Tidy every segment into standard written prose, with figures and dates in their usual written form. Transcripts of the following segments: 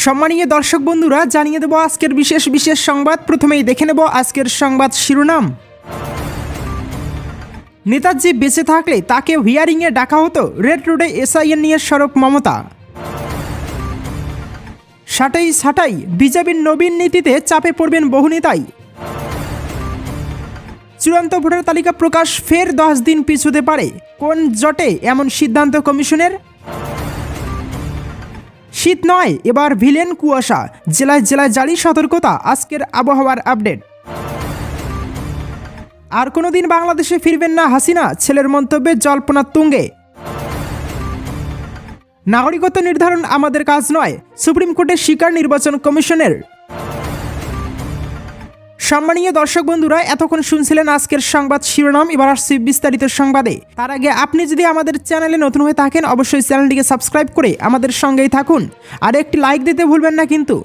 সম্মানীয় দর্শক বন্ধুরা, জানিয়ে দেব আজকের বিশেষ সংবাদ। প্রথমেই দেখে নেব আজকের সংবাদ শিরোনাম। নেতাজি বেঁচে থাকলে তাকে হিয়ারিংয়ে ডাকা হতো, রেড রোডে এসআইএন নিয়ে সরব মমতা। সাটাই বিজেপির নবীন নীতিতে চাপে পড়বেন বহু নেতাই। চূড়ান্ত ভোটার তালিকা প্রকাশ ফের 10 দিন পিছুতে পারে, কোন জটে এমন সিদ্ধান্ত কমিশনের। শীত নয়, এবার ভিলেন কুয়াশা, জেলায় জারি সতর্কতা। আজকের আবহাওয়ার আপডেট। আর কোনোদিন বাংলাদেশে ফিরবেন না হাসিনা, ছেলের মন্তব্যে জল্পনা তুঙ্গে। নাগরিকত্ব নির্ধারণ আমাদের কাজ নয়, সুপ্রিম কোর্টের স্বীকার নির্বাচন কমিশনের। সম্মানীয় দর্শক বন্ধুরা, এতক্ষণ শুনছিলেন আজকের সংবাদ শিরোনাম। এবার আসছি বিস্তারিত সংবাদে। তার আগে আপনি যদি আমাদের চ্যানেলে নতুন হয়ে থাকেন, অবশ্যই চ্যানেলটিকে সাবস্ক্রাইব করে আমাদের সঙ্গেই থাকুন, আর একটি লাইক দিতে ভুলবেন না কিন্তু।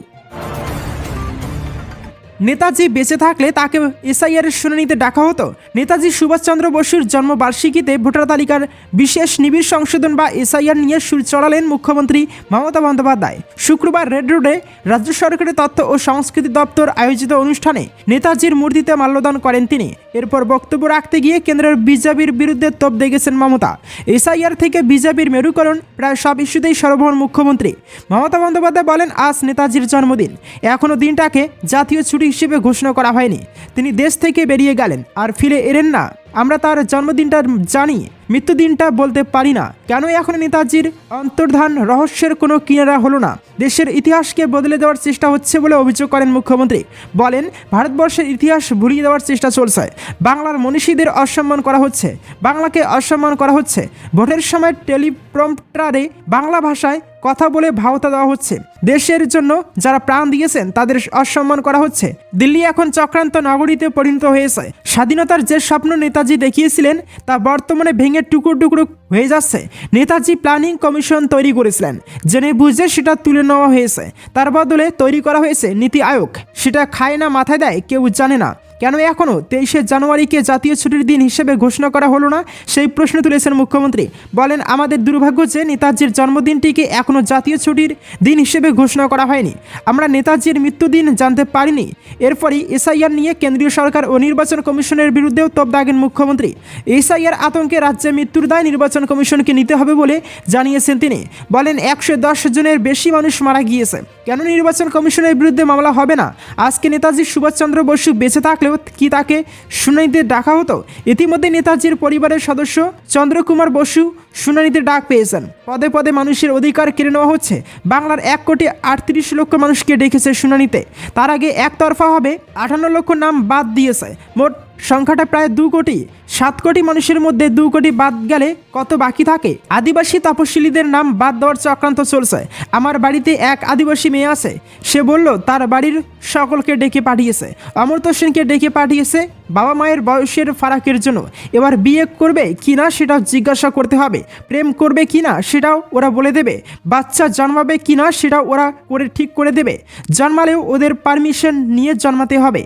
নেতাজি বেঁচে থাকলে তাকে এসআইআর এর শুনানিতে ডাকা হতো। নেতাজি সুভাষচন্দ্র বসুর জন্মবার্ষিকীতে ভোটার তালিকার বিশেষ নিবিড় সংশোধন বা এসআইআর নিয়ে সুর চড়ালেন মুখ্যমন্ত্রী মমতা বন্দ্যোপাধ্যায়। শুক্রবার রেড রোডে রাজ্য সরকারের তথ্য ও সংস্কৃতি দপ্তর আয়োজিত অনুষ্ঠানে নেতাজির মূর্তিতে মাল্যদান করেন তিনি। এরপর বক্তব্য রাখতে গিয়ে কেন্দ্রের বিজেপির বিরুদ্ধে তোপ দেগেছেন মমতা। এসআইআর থেকে বিজেপির মেরুকরণ প্রায় সব ইস্যুতেই সরব হন মুখ্যমন্ত্রী মমতা বন্দ্যোপাধ্যায়। বলেন, আজ নেতাজির জন্মদিন, এখনও দিনটাকে জাতীয় ছুটি হিসেবে ঘোষণা করা হয়নি। তিনি দেশ থেকে বেরিয়ে গেলেন আর ফিরে এলেন না। আমরা তার জন্মদিনটা জানি, মৃত্যুদিনটা বলতে পারি না। কেন এখন নেতাজির অন্তর্ধান রহস্যের কোনো কিনারা হলো না? দেশের ইতিহাসকে বদলে দেওয়ার চেষ্টা হচ্ছে বলে অভিযোগ করেন মুখ্যমন্ত্রী। বলেন, ভারতবর্ষের ইতিহাস ভুলিয়ে দেওয়ার চেষ্টা চলছে। বাংলার মনীষীদের অসম্মান করা হচ্ছে, বাংলাকে অসম্মান করা হচ্ছে। ভোটের সময় টেলিপ্রম্পটারে বাংলা ভাষায় কথা বলে ভাওতা দেওয়া হচ্ছে। দেশের জন্য যারা প্রাণ দিয়েছেন তাদের অসম্মান করা হচ্ছে। দিল্লি এখন চক্রান্ত নগরীতে পরিণত হয়েছে। স্বাধীনতার যে স্বপ্ন নেতাজি দেখিয়েছিলেন তা বর্তমানে ভেঙে টুকরো হয়ে যাচ্ছে। নেতাজি প্ল্যানিং কমিশন তৈরি করেছিলেন, জেনে বুঝে সেটা তুলে নেওয়া হয়েছে। তার বদলে তৈরি করা হয়েছে নীতি আয়োগ। সেটা খায় না মাথায় দেয় কেউ জানে না। কেন এখনও 23শে জানুয়ারিকে জাতীয় ছুটির দিন হিসেবে ঘোষণা করা হলো না, সেই প্রশ্ন তুলেছেন মুখ্যমন্ত্রী। বলেন, আমাদের দুর্ভাগ্য যে নেতাজির জন্মদিনটিকে এখনও জাতীয় ছুটির দিন হিসেবে ঘোষণা করা হয়নি। আমরা নেতাজির মৃত্যুদিন জানতে পারিনি। এরপরই এসআইআর নিয়ে কেন্দ্রীয় সরকার ও নির্বাচন কমিশনের বিরুদ্ধেও তোপ দাগেন মুখ্যমন্ত্রী। এসআইআর আতঙ্কে রাজ্যে মৃত্যুর দায় নির্বাচন কমিশনকে নিতে হবে বলে জানিয়েছেন তিনি। বলেন, 110 জনের বেশি মানুষ মারা গিয়েছে, কেন নির্বাচন কমিশনের বিরুদ্ধে মামলা হবে না? আজকে নেতাজি সুভাষচন্দ্র বসু বেঁচে থাকলেও কি তাকে শুনানিতে ডাকা হতো? ইতিমধ্যে নেতাজির পরিবারের সদস্য চন্দ্রকুমার বসু শুনানিতে ডাক পেয়েছেন। পদে পদে মানুষের অধিকার কেড়ে নেওয়া হচ্ছে। বাংলার 1,38,00,000 মানুষকে ডেকেছে শুনানিতে। তার আগে একতরফা হবে 58 লক্ষ নাম বাদ দিয়েছে। মোট সংখ্যাটা প্রায় 2 কোটি। 7 কোটি মানুষের মধ্যে 2 কোটি বাদ গেলে কত বাকি থাকে? আদিবাসী তপশিলীদের নাম বাদ দেওয়ার চক্রান্ত চলছে। আমার বাড়িতে এক আদিবাসী মেয়ে আছে, সে বলল তার বাড়ির সকলকে ডেকে পাঠিয়েছে। অমর্ত্য সেনকে ডেকে পাঠিয়েছে বাবা মায়ের বয়সের ফারাকের জন্য। এবার বিয়ে করবে কিনা সেটাও জিজ্ঞাসা করতে হবে। প্রেম করবে কিনা সেটাও ওরা বলে দেবে। বাচ্চা জন্মাবে কিনা সেটাও ওরা ঠিক করে দেবে। জন্মালেও ওদের পারমিশন নিয়ে জন্মাতে হবে।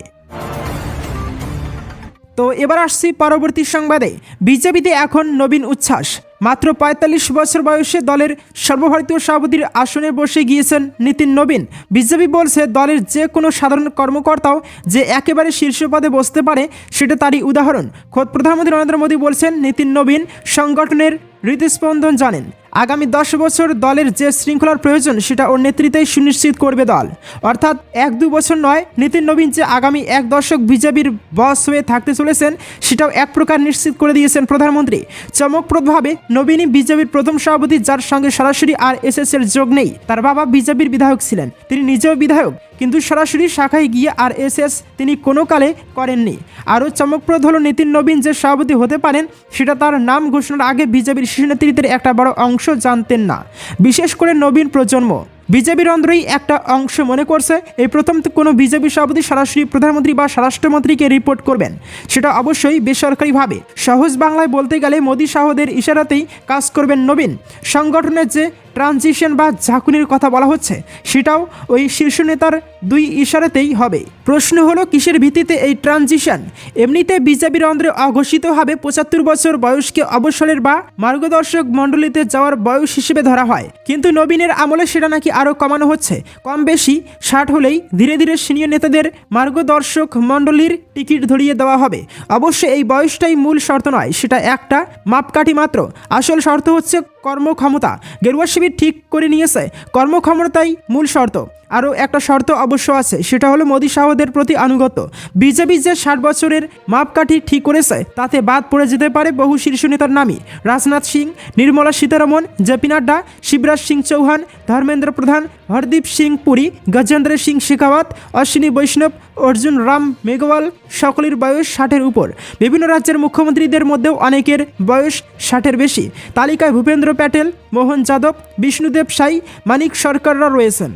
তো এবার আসছি পরবর্তী সংবাদে। বিজেপিতে এখন নবীন উচ্ছ্বাস। মাত্র 45 বছর বয়সে দলের সর্বভারতীয় সভাপতির আসনে বসে গিয়েছেন নীতিন নবীন। বিজেপি বলছে, দলের যে কোনো সাধারণ কর্মকর্তাও যে একেবারে শীর্ষ পদে বসতে পারে সেটা তারই উদাহরণ। খোদ প্রধানমন্ত্রী নরেন্দ্র মোদী বলছেন, নীতিন নবীন সংগঠনের হৃদস্পন্দন জানেন। আগামী 10 বছর দলের যে শৃঙ্খলার প্রয়োজন সেটা ওর নেতৃত্বেই সুনিশ্চিত করবে দল। অর্থাৎ 1-2 বছর নয়, নীতিন নবীন যে আগামী 1 দশক বিজেপির বস হয়ে থাকতে চলেছেন সেটাও এক প্রকার নিশ্চিত করে দিয়েছেন প্রধানমন্ত্রী। চমকপ্রদভাবে নবীনই বিজেপির প্রথম সভাপতি যার সঙ্গে সরাসরি RSS এর যোগ নেই। তার বাবা বিজেপির বিধায়ক ছিলেন, তিনি নিজেও বিধায়ক, কিন্তু সরাসরি শাখায় গিয়ে RSS তিনি কোনো কালে করেননি। আরও চমকপ্রদ হলো, নীতিন নবীন যে সভাপতি হতে পারেন সেটা তার নাম ঘোষণার আগে বিজেপির শীর্ষ নেতৃত্বের একটা বড় অংশ জানতেন না। বিশেষ করে নবীন প্রজন্ম বিজেপির অন্তরেই একটা অংশ মনে করছে এই প্রথম কোনো বিজেপি সভাপতি সরাসরি প্রধানমন্ত্রী বা স্বরাষ্ট্রমন্ত্রীকে রিপোর্ট করবেন, সেটা অবশ্যই বেসরকারিভাবে। সহজ বাংলায় বলতে গেলে মোদী শাহদের ইশারাতেই কাজ করবেন নবীন। সংগঠনের যে ট্রানজিশন বা ঝাঁকুনির কথা বলা হচ্ছে, সেটাও ওই শীর্ষ নেতার দুই ইশারাতেই হবে। প্রশ্ন হলো কিসের ভিত্তিতে এই ট্রানজিশন? এমনিতে বিজেপির অন্ধ্রে অঘোষিতভাবে 75 বছর বয়সকে অবসরের বা মার্গদর্শক মণ্ডলীতে যাওয়ার বয়স হিসেবে ধরা হয়, কিন্তু নবীনের আমলে সেটা নাকি আরও কমানো হচ্ছে। কম বেশি 60 হলেই ধীরে ধীরে সিনিয়র নেতাদের মার্গদর্শক মণ্ডলীর টিকিট ধরিয়ে দেওয়া হবে। অবশ্য এই বয়সটাই মূল শর্ত নয়, সেটা একটা মাপকাঠি মাত্র। আসল শর্ত হচ্ছে কর্মক্ষমতা। গেরুয়া শিবির ঠিক করে নিয়েছে কর্মক্ষমতাই মূল শর্ত। আরও একটা শর্ত অবশ্য আছে, সেটা হলো মোদী শাহদের প্রতি আনুগত্য। বিজেপি যে 60 বছরের মাপকাঠি ঠিক করেছে তাতে বাদ পড়ে যেতে পারে বহু শীর্ষ নেতার নামই। রাজনাথ সিং, নির্মলা সীতারমন, জেপি নাড্ডা, শিবরাজ সিং চৌহান, ধর্মেন্দ্র প্রধান, হরদীপ সিং পুরী, গজেন্দ্র সিং শেখাওয়াত, অশ্বিনী বৈষ্ণব, অর্জুন রাম মেঘওয়াল সকলের বয়স 60-এর উপর। বিভিন্ন রাজ্যের মুখ্যমন্ত্রীদের মধ্যেও অনেকের বয়স 60-এর বেশি। তালিকায় ভূপেন্দ্র প্যাটেল, মোহন যাদব, বিষ্ণুদেব সাই, মানিক সরকাররা রয়েছেন।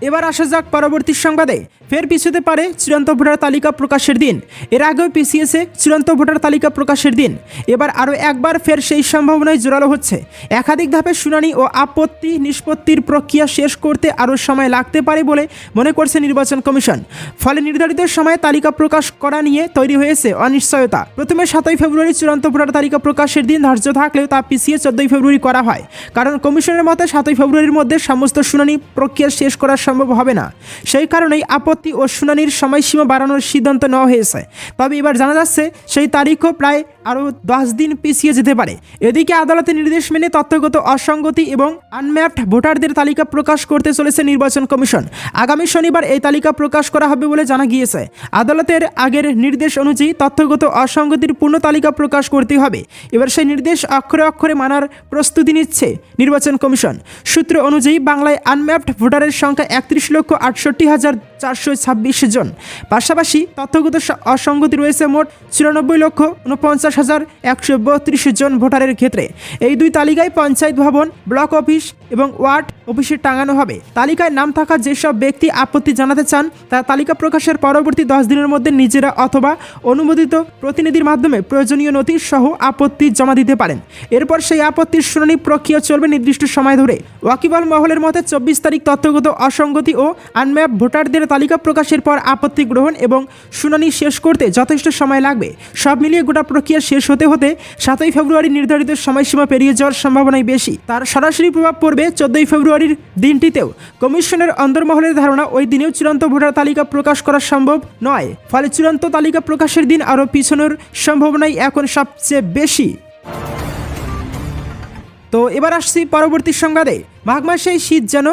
এবার আসা যাক পরবর্তী সংবাদে। ফের পিছুতে পারে চূড়ান্ত ভোটার তালিকা প্রকাশের দিন। এর আগেও পিছিয়েছে চূড়ান্ত ভোটার তালিকা প্রকাশের দিন। এবার আরও একবার ফের সেই সম্ভাবনায় জোরালো হচ্ছে। একাধিক ধাপে শুনানি ও আপত্তি নিষ্পত্তির প্রক্রিয়া শেষ করতে আরও সময় লাগতে পারে বলে মনে করছে নির্বাচন কমিশন। ফলে নির্ধারিত সময়ে তালিকা প্রকাশ করা নিয়ে তৈরি হয়েছে অনিশ্চয়তা। প্রথমে 7ই ফেব্রুয়ারি চূড়ান্ত ভোটার তালিকা প্রকাশের দিন ধার্য থাকলেও তা পিছিয়ে 14ই ফেব্রুয়ারি করা হয়, কারণ কমিশনের মতে 7ই ফেব্রুয়ারির মধ্যে সমস্ত শুনানি প্রক্রিয়া শেষ করা সম্ভব হবে না। সেই কারণেই আপত্তি ও শুনানির সময়সীমা বাড়ানোর সিদ্ধান্ত নেওয়া হয়েছে। তবে এবার জানা যাচ্ছে সেই তারিখও প্রায় আরও 10 দিন পিছিয়ে যেতে পারে। এদিকে আদালতের নির্দেশ মেনে তথ্যগত অসঙ্গতি এবং আনম্যাপড ভোটারদের তালিকা প্রকাশ করতে চলেছে নির্বাচন কমিশন। আগামী শনিবার এই তালিকা প্রকাশ করা হবে বলে জানা গিয়েছে। আদালতের আগের নির্দেশ অনুযায়ী তথ্যগত অসঙ্গতির পূর্ণ তালিকা প্রকাশ করতে হবে। এবার সেই নির্দেশ অক্ষরে অক্ষরে মানার প্রস্তুতি নিচ্ছে নির্বাচন কমিশন। সূত্র অনুযায়ী বাংলায় আনম্যাপড ভোটারের সংখ্যা 31,68,426 জন। পাশাপাশি তথ্যগত অসঙ্গতি রয়েছে মোট 94,49,132 জন ভোটারের ক্ষেত্রে। এই দুই তালিকায় পঞ্চায়েত ভবন, ব্লক অফিস এবং ওয়ার্ড অফিসে টাঙানো হবে। তালিকায় নাম থাকা যেসব ব্যক্তি আপত্তি জানাতে চান তারা তালিকা প্রকাশের পরবর্তী 10 দিনের মধ্যে নিজেরা অথবা অনুমোদিত প্রতিনিধির মাধ্যমে প্রয়োজনীয় নথি সহ আপত্তি জমা দিতে পারেন। এরপর সেই আপত্তির শুনানি প্রক্রিয়া চলবে নির্দিষ্ট সময় ধরে। ওয়াকিবল মহলের মতে 24 তারিখ তথ্যগত অসঙ্গতি ও আনম্যাপ ভোটারদের তালিকা প্রকাশের পর আপত্তি গ্রহণ এবং শুনানি শেষ করতে যথেষ্ট সময় লাগবে। সব মিলিয়ে গোটা প্রক্রিয়া শেষ হতে হতে 7ই ফেব্রুয়ারি নির্ধারিত সময়সীমা পেরিয়ে যাওয়ার সম্ভাবনাই বেশি। তার সরাসরি প্রভাব পড়বে 14ই ফেব্রুয়ারির দিনটিতেও। কমিশনের অন্দরমহলের ধারণা ওই দিনেও চূড়ান্ত ভোটার তালিকা প্রকাশ করা সম্ভব নয়। ফলে চূড়ান্ত তালিকা প্রকাশের দিন আরও পিছনের সম্ভাবনাই এখন সবচেয়ে বেশি। তো এবার আসছি পরবর্তী সংবাদে। মাঘ মাসে শীত যেন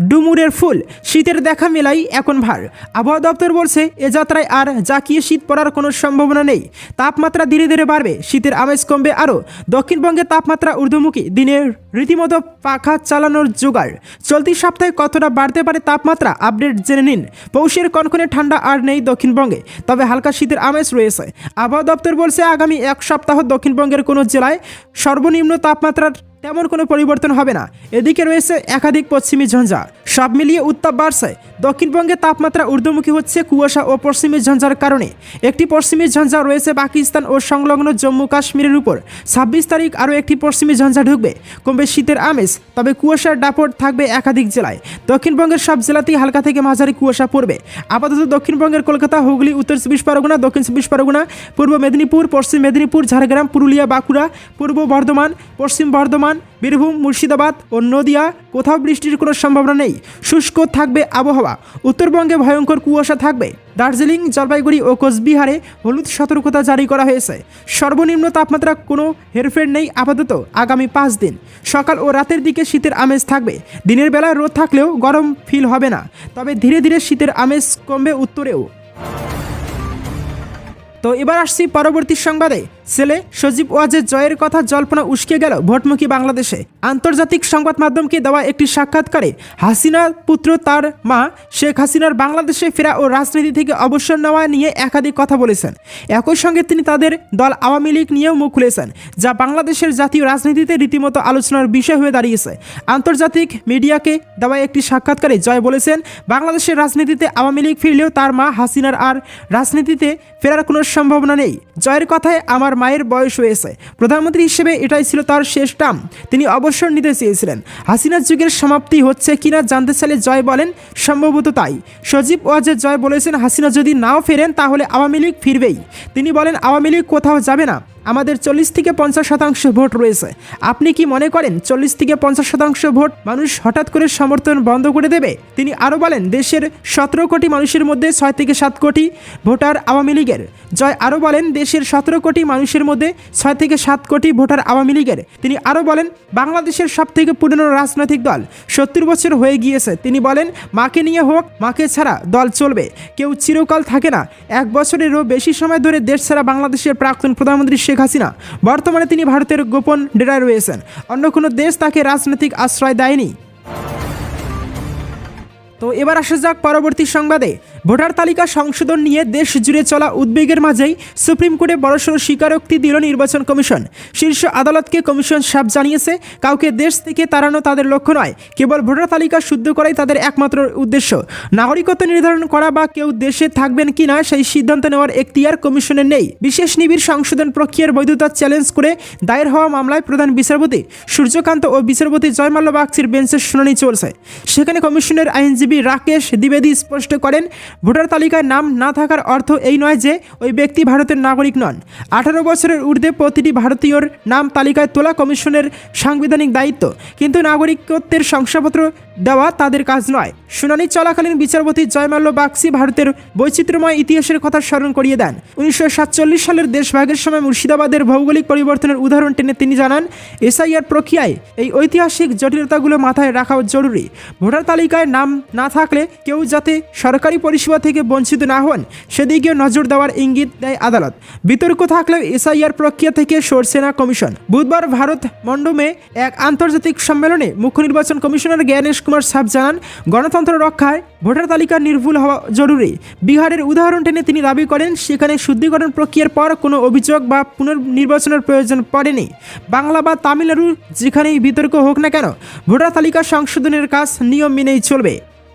ডুমুরের ফুল, শীতের দেখা মেলাই এখন ভার। আবহাওয়া দপ্তর বলছে এ যাত্রায় আর জাকিয়ে শীত পড়ার কোনো সম্ভাবনা নেই। তাপমাত্রা ধীরে ধীরে বাড়বে, শীতের আমেজ কমবে আরও। দক্ষিণবঙ্গে তাপমাত্রা ঊর্ধ্বমুখী, দিনের রীতিমতো পাখা চালানোর জোগাড়। চলতি সপ্তাহে কতটা বাড়তে পারে তাপমাত্রা আপডেট জেনে নিন। পৌষের কনকনে ঠান্ডা আর নেই দক্ষিণবঙ্গে, তবে হালকা শীতের আমেজ রয়েছে। আবহাওয়া দপ্তর বলছে আগামী এক সপ্তাহ দক্ষিণবঙ্গের কোনো জেলায় সর্বনিম্ন তাপমাত্রার তেমন কোনো পরিবর্তন হবে না। এদিকে রয়েছে একাধিক পশ্চিমী ঝঞ্ঝা। সব মিলিয়ে উত্তাপ বাড়ছে। দক্ষিণবঙ্গে তাপমাত্রা ঊর্ধ্বমুখী হচ্ছে কুয়াশা ও পশ্চিমী ঝঞ্ঝার কারণে। একটি পশ্চিমী ঝঞ্ঝা রয়েছে পাকিস্তান ও সংলগ্ন জম্মু কাশ্মীরের উপর। 26 তারিখ আরও একটি পশ্চিমী ঝঞ্ঝা ঢুকবে, কমবে শীতের আমেজ, তবে কুয়াশার দাপট থাকবে একাধিক জেলায়। দক্ষিণবঙ্গের সব জেলাতেই হালকা থেকে মাঝারি কুয়াশা পড়বে। আপাতত দক্ষিণবঙ্গের কলকাতা, হুগলি, উত্তর 24 পরগনা, দক্ষিণ 24 পরগনা, পূর্ব মেদিনীপুর, পশ্চিম মেদিনীপুর, ঝাড়গ্রাম, পুরুলিয়া, বাঁকুড়া, পূর্ব বর্ধমান, পশ্চিম বর্ধমান, বীরভূম, মুর্শিদাবাদ ও নদিয়া কোথাও বৃষ্টির কোনো সম্ভাবনা নেই। শুষ্ক থাকবে আবহাওয়া। উত্তরবঙ্গে ভয়ঙ্কর কুয়াশা থাকবে। দার্জিলিং, জলপাইগুড়ি ও কোচবিহারে হলুদ সতর্কতা জারি করা হয়েছে। সর্বনিম্ন তাপমাত্রা কোনো হেরফের নেই আপাতত আগামী 5 দিন। সকাল ও রাতের দিকে শীতের আমেজ থাকবে। দিনের বেলায় রোদ থাকলেও গরম ফিল হবে না, তবে ধীরে ধীরে শীতের আমেজ কমবে উত্তরেও। তো এবার আসছি পরবর্তী সংবাদে। ছেলে সজীব ওয়াজের জয়ের কথা জল্পনা উস্কে গেল ভোটমুখী বাংলাদেশে। আন্তর্জাতিক সংবাদ মাধ্যমকে দেওয়া একটি সাক্ষাৎকারে হাসিনা পুত্র তার মা শেখ হাসিনার বাংলাদেশে ফেরা ও রাজনীতি থেকে অবসর নেওয়া নিয়ে একাধিক কথা বলেছেন। একই সঙ্গে তিনি তাদের দল আওয়ামী লীগ নিয়েও মুখ খুলেছেন, যা বাংলাদেশের জাতীয় রাজনীতিতে রীতিমতো আলোচনার বিষয় হয়ে দাঁড়িয়েছে। আন্তর্জাতিক মিডিয়াকে দেওয়া একটি সাক্ষাৎকারে জয় বলেছেন, বাংলাদেশের রাজনীতিতে আওয়ামী লীগ ফিরলেও তার মা হাসিনার আর রাজনীতিতে ফেরার কোনো সম্ভাবনা নেই। জয়ের কথায় আমার মায়ের বয়স হয়েছে। প্রধানমন্ত্রী হিসেবে এটাই ছিল তার শেষ টার্ম। তিনি অবসর নিতে চেয়েছিলেন। হাসিনার যুগের সমাপ্তি হচ্ছে কিনা জানতে চাইলে জয় বলেন, সম্ভবত তাই। সজীব ওয়াজেদ জয় বলেছেন, হাসিনা যদি নাও ফেরেন তাহলে আওয়ামী লীগ ফিরবেই। তিনি বলেন, আওয়ামী লীগ কোথাও যাবে না, আমাদের 40 থেকে 50% ভোট রয়েছে। আপনি কি মনে করেন 40 থেকে 50% ভোট মানুষ হঠাৎ করে সমর্থন বন্ধ করে দেবে? তিনি আরও বলেন, দেশের 17 কোটি মানুষের মধ্যে 6 থেকে 7 কোটি ভোটার আওয়ামী লীগের। জয় আরও বলেন, দেশের 17 কোটি মানুষের মধ্যে 6 থেকে 7 কোটি ভোটার আওয়ামী লীগের। তিনি আরও বলেন, বাংলাদেশের সবথেকে পুরনো রাজনৈতিক দল 70 বছর হয়ে গিয়েছে। তিনি বলেন, মাকে নিয়ে হোক, মাকে ছাড়া দল চলবে, কেউ চিরকাল থাকে না। 1 বছরেরও বেশি সময় ধরে দেশ ছাড়া বাংলাদেশের প্রাক্তন প্রধানমন্ত্রী শেখ হাসিনা বর্তমানে তিনি ভারতের গোপন ডেরায় রয়েছেন। অন্য কোনো দেশ তাকে রাজনৈতিক আশ্রয় দেয়নি। তো এবার আসা যাক পরবর্তী সংবাদে। ভোটার তালিকা সংশোধন নিয়ে দেশ জুড়ে চলা উদ্বেগের মাঝেই সুপ্রিম কোর্টে বড়সড় স্বীকারোক্তি দিল নির্বাচন কমিশন। শীর্ষ আদালতকে কমিশন সাফ জানিয়েছে, কাউকে দেশ থেকে তাড়ানো তাদের লক্ষ্য নয়, কেবল ভোটার তালিকা শুদ্ধ করাই তাদের একমাত্র উদ্দেশ্য। নাগরিকত্ব নির্ধারণ করা বা কেউ দেশে থাকবেন কিনা সেই সিদ্ধান্ত নেওয়ার এখতিয়ার কমিশনের নেই। বিশেষ নিবিড় সংশোধন প্রক্রিয়ার বৈধতা চ্যালেঞ্জ করে দায়ের হওয়া মামলায় প্রধান বিচারপতি সূর্যকান্ত ও বিচারপতি জয়মাল্য বাগচির বেঞ্চের শুনানি চলছে। সেখানে কমিশনের আইনজীবী রাকেশ দ্বিবেদী স্পষ্ট করেন, ভোটার তালিকায় নাম না থাকার অর্থ এই নয় যে ওই ব্যক্তি ভারতের নাগরিক নন। 18 বছরের ঊর্ধ্বে প্রতিটি ভারতীয়র নাম তালিকায় তোলা কমিশনের সাংবিধানিক দায়িত্ব, কিন্তু নাগরিকত্বের শংসাপত্র দেওয়া তাদের কাজ নয়। শুনানি চলাকালীন বিচারপতি জয়মাল্য বাগচি ভারতের বৈচিত্র্যময় ইতিহাসের কথা স্মরণ করিয়ে দেন। 1947 সালের দেশভাগের সময় মুর্শিদাবাদের ভৌগোলিক পরিবর্তনের উদাহরণ টেনে তিনি জানান, এসআইআর প্রক্রিয়ায় এই ঐতিহাসিক জটিলতাগুলো মাথায় রাখা জরুরি। ভোটার তালিকায় নাম না থাকলে কেউ যাতে সরকারি পরিষেবা থেকে বঞ্চিত না হন সেদিকে নজর দেওয়ার ইঙ্গিত দেয় আদালত। বিতর্ক থাকলেও এসআইআর প্রক্রিয়া থেকে সরছে না কমিশন। বুধবার ভারত মন্ডমে এক আন্তর্জাতিক সম্মেলনে মুখ্য নির্বাচন কমিশনার জ্ঞানেশ কুমার সাফ জানান, গণতন্ত্র রক্ষায় ভোটার তালিকা নির্ভুল হওয়া জরুরি। বিহারের উদাহরণ টেনে তিনি দাবি করেন, সেখানে শুদ্ধিকরণ প্রক্রিয়ার পর কোনো অভিযোগ বা পুনর্নির্বাচনের প্রয়োজন পড়েনি। বাংলা বা তামিলনাড়ু যেখানেই বিতর্ক হোক না কেন, ভোটার তালিকা সংশোধনের কাজ নিয়ম মেনেই চলবে।